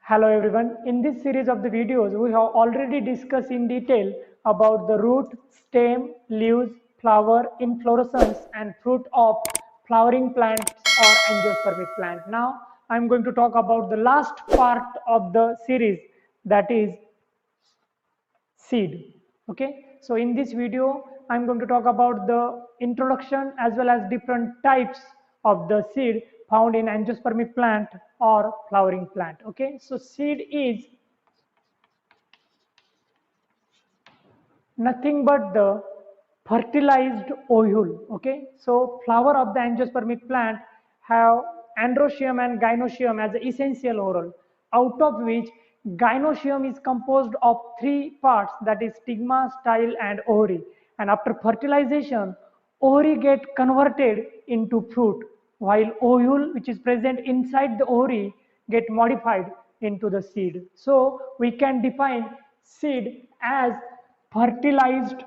Hello everyone. In this series of the videos, we have already discussed in detail about the root, stem, leaves, flower, inflorescence and fruit of flowering plants or angiospermic plant. Now, I am going to talk about the last part of the series, that is seed. Okay, so in this video, I'm going to talk about the introduction as well as different types of the seed found in angiospermic plant or flowering plant. Okay, so seed is nothing but the fertilized ovule. Okay, so flower of the angiospermic plant have androecium and gynoecium as the essential ovule, out of which gynoecium is composed of three parts, that is stigma, style and ovary, and after fertilization ovary get converted into fruit, while ovule which is present inside the ovary get modified into the seed. So we can define seed as fertilized,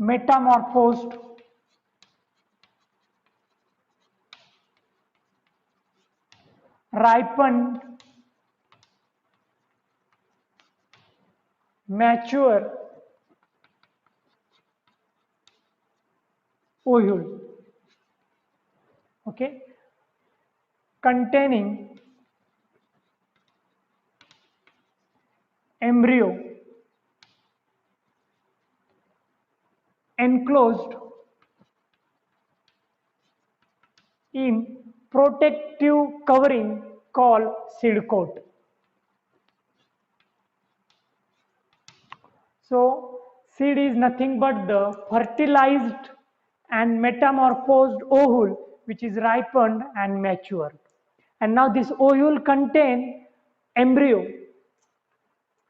metamorphosed, ripened, mature ovule. Okay, containing embryo enclosed in protective covering called seed coat. So seed is nothing but the fertilized and metamorphosed ovule which is ripened and mature. And now this ovule contain embryo,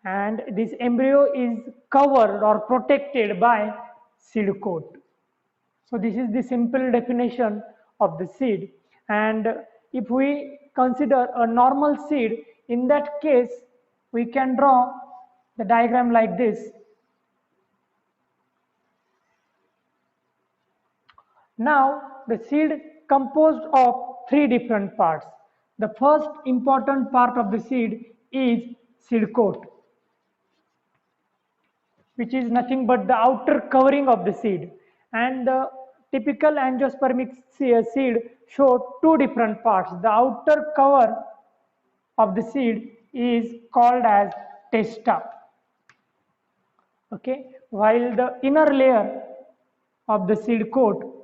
and this embryo is covered or protected by seed coat. So this is the simple definition of the seed. And if we consider a normal seed, in that case we can draw the diagram like this. Now the seed composed of three different parts. The first important part of the seed is seed coat, which is nothing but the outer covering of the seed. And the typical angiospermic seed show two different parts. The outer cover of the seed is called as testa. Okay, while the inner layer of the seed coat,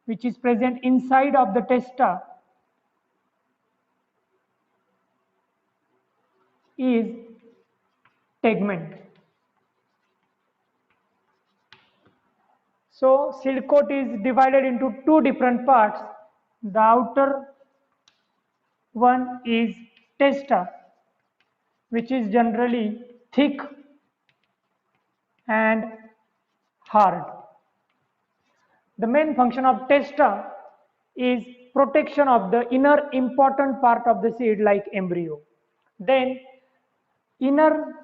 which is present inside of the testa, is tegment. So seed coat is divided into two different parts. The outer one is testa, which is generally thick and hard. The main function of testa is protection of the inner important part of the seed like embryo. Then inner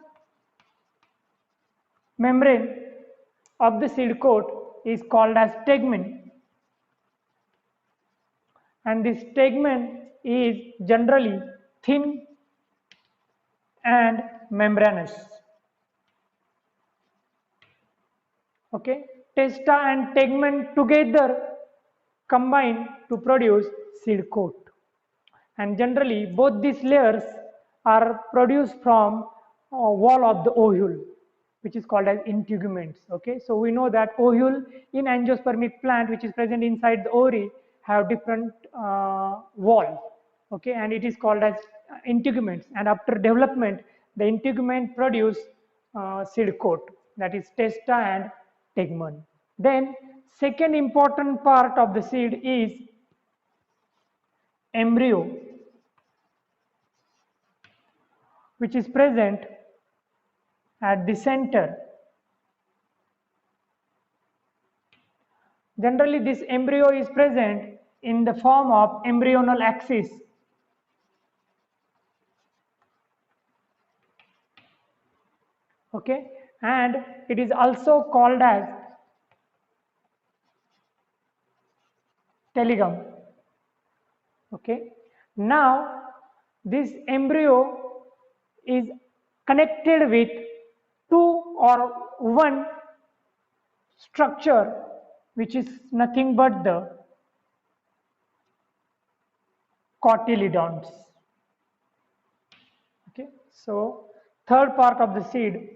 membrane of the seed coat is called as tegmen, and this tegmen is generally thin and membranous. Okay, testa and tegmen together combine to produce seed coat, and generally both these layers are produced from wall of the ovule, which is called as integuments. Okay, so we know that ovule in angiospermic plant which is present inside the ovary have different wall. Okay, and it is called as integuments, and after development the integument produce seed coat, that is testa and tegmen. Then second important part of the seed is embryo, which is present at the center. Generally this embryo is present in the form of embryonal axis. Okay, and it is also called as telegum. Okay. Now this embryo is connected with two or one structure which is nothing but the cotyledons. Okay. So third part of the seed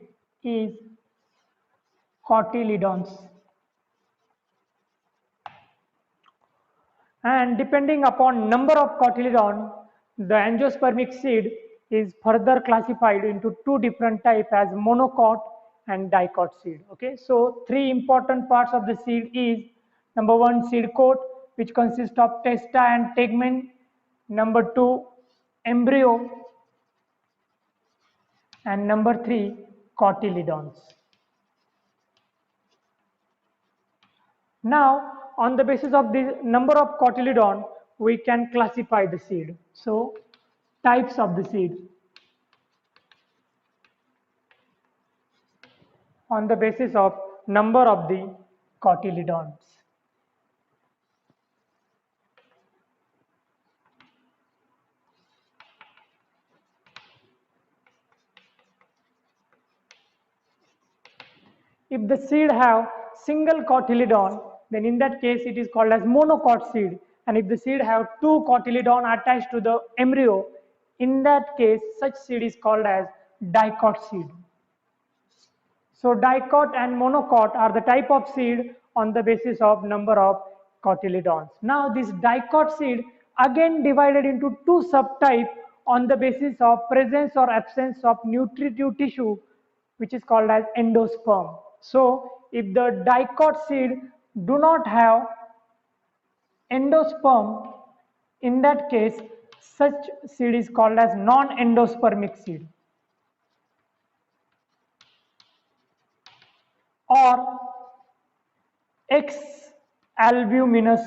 is cotyledons, and depending upon number of cotyledon, the angiospermic seed is further classified into two different types as monocot and dicot seed. Okay, so three important parts of the seed is number one, seed coat, which consists of testa and tegmen. Number two, embryo, and number three, cotyledons. Now, on the basis of the number of cotyledon, we can classify the seed. So, types of the seed on the basis of number of the cotyledons. If the seed have single cotyledon, then in that case it is called as monocot seed. And if the seed have two cotyledon attached to the embryo, in that case such seed is called as dicot seed. So dicot and monocot are the type of seed on the basis of number of cotyledons. Now this dicot seed again divided into two subtypes on the basis of presence or absence of nutritive tissue, which is called as endosperm. So if the dicot seed do not have endosperm, in that case such seed is called as non-endospermic seed. Or exalbuminous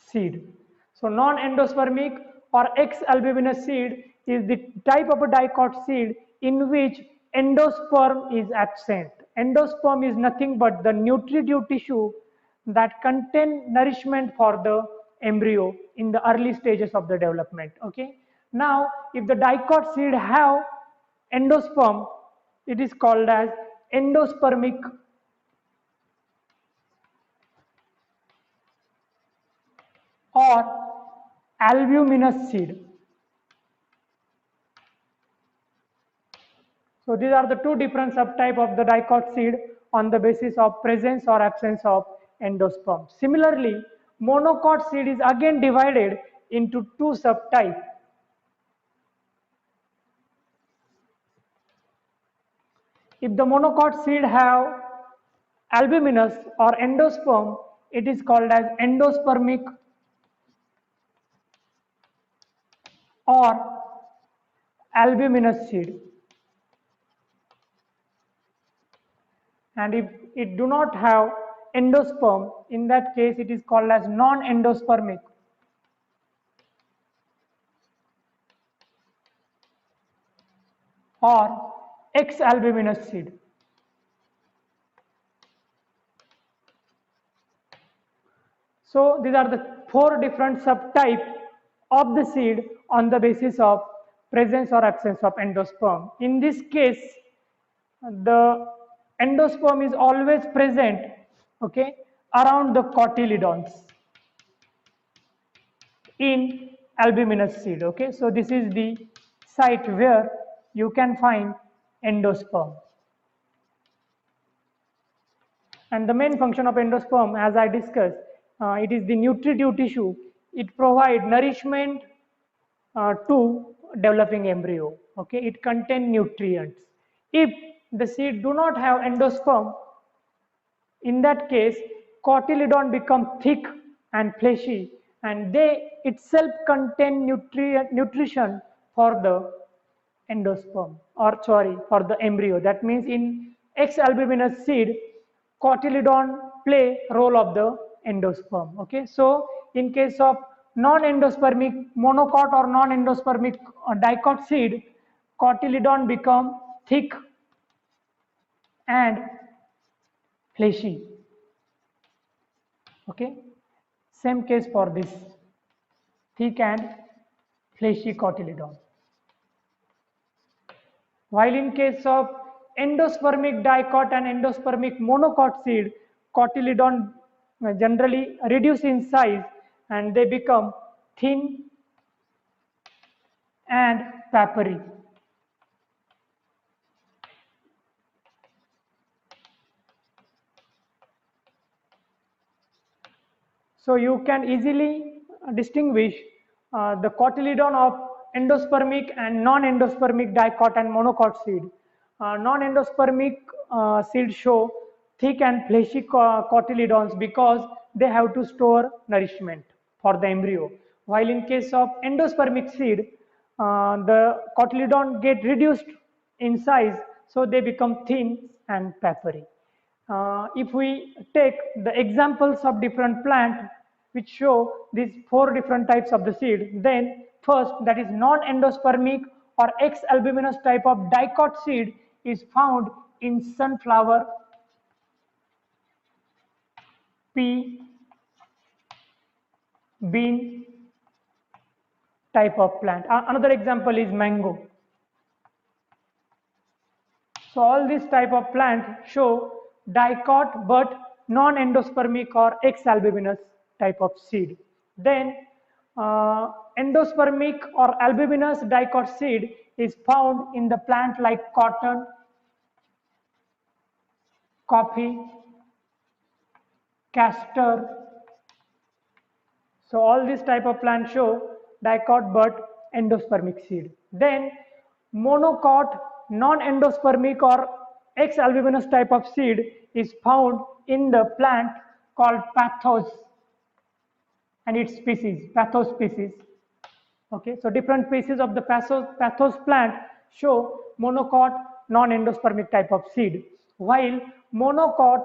seed. So non-endospermic or exalbuminous seed is the type of a dicot seed in which endosperm is absent. Endosperm is nothing but the nutritive tissue that contain nourishment for the embryo in the early stages of the development. Okay. Now, if the dicot seed have endosperm, it is called as endospermic or albuminous seed. So these are the two different subtype of the dicot seed on the basis of presence or absence of endosperm. Similarly, monocot seed is again divided into two subtypes. If the monocot seed have albuminous or endosperm, it is called as endospermic or albuminous seed. And if it do not have endosperm, in that case it is called as non-endospermic or exalbuminous seed. So these are the four different subtypes of the seed on the basis of presence or absence of endosperm. In this case, the endosperm is always present, okay, around the cotyledons in albuminous seed. Okay, so this is the site where you can find endosperm. And the main function of endosperm, as I discussed, it is the nutritive tissue. It provides nourishment to developing embryo. Okay, it contains nutrients. If the seed do not have endosperm, in that case, cotyledon become thick and fleshy, and they itself contain nutrition for the endosperm, or sorry, for the embryo. That means in exalbuminous seed, cotyledon play role of the endosperm. Okay, so in case of non-endospermic monocot or non-endospermic dicot seed, cotyledon become thick and fleshy. Okay, same case for this thick and fleshy cotyledon. While in case of endospermic dicot and endospermic monocot seed, cotyledon generally reduce in size and they become thin and papery. So you can easily distinguish the cotyledon of endospermic and non-endospermic dicot and monocot seed. Non-endospermic seed show thick and fleshy cotyledons because they have to store nourishment for the embryo. While in case of endospermic seed, the cotyledon get reduced in size, so they become thin and papery. If we take the examples of different plant which show these four different types of the seed, then first, that is non-endospermic or exalbuminous type of dicot seed is found in sunflower, pea, bean type of plant. Another example is mango. So all these type of plant show dicot but non-endospermic or exalbuminous type of seed. Then endospermic or albuminous dicot seed is found in the plant like cotton, coffee, castor. So all these type of plants show dicot but endospermic seed. Then monocot non-endospermic or exalbuminous type of seed is found in the plant called pathos and its species, pathos species. Okay, so different species of the pathos plant show monocot non-endospermic type of seed, while monocot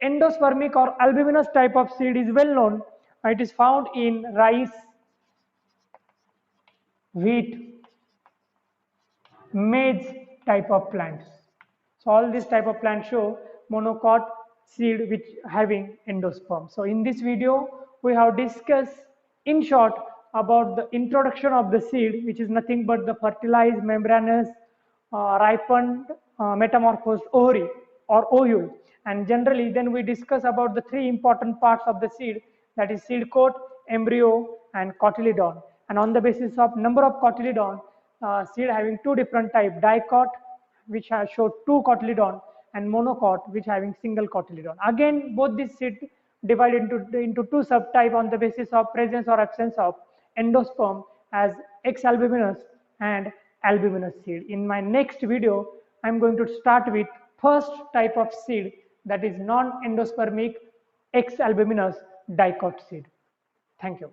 endospermic or albuminous type of seed is well known. It is found in rice, wheat, maize type of plants. So all these type of plants show monocot seed which having endosperm. So in this video we have discussed in short about the introduction of the seed, which is nothing but the fertilized membranous ripened metamorphosed ovary or ovule, and generally then we discuss about the three important parts of the seed, that is seed coat, embryo and cotyledon, and on the basis of number of cotyledon, seed having two different type, dicot which has showed two cotyledon and monocot which having single cotyledon. Again both these seed divided into two subtype on the basis of presence or absence of endosperm as exalbuminous and albuminous seed. In my next video I am going to start with first type of seed, that is non-endospermic exalbuminous dicot seed. Thank you.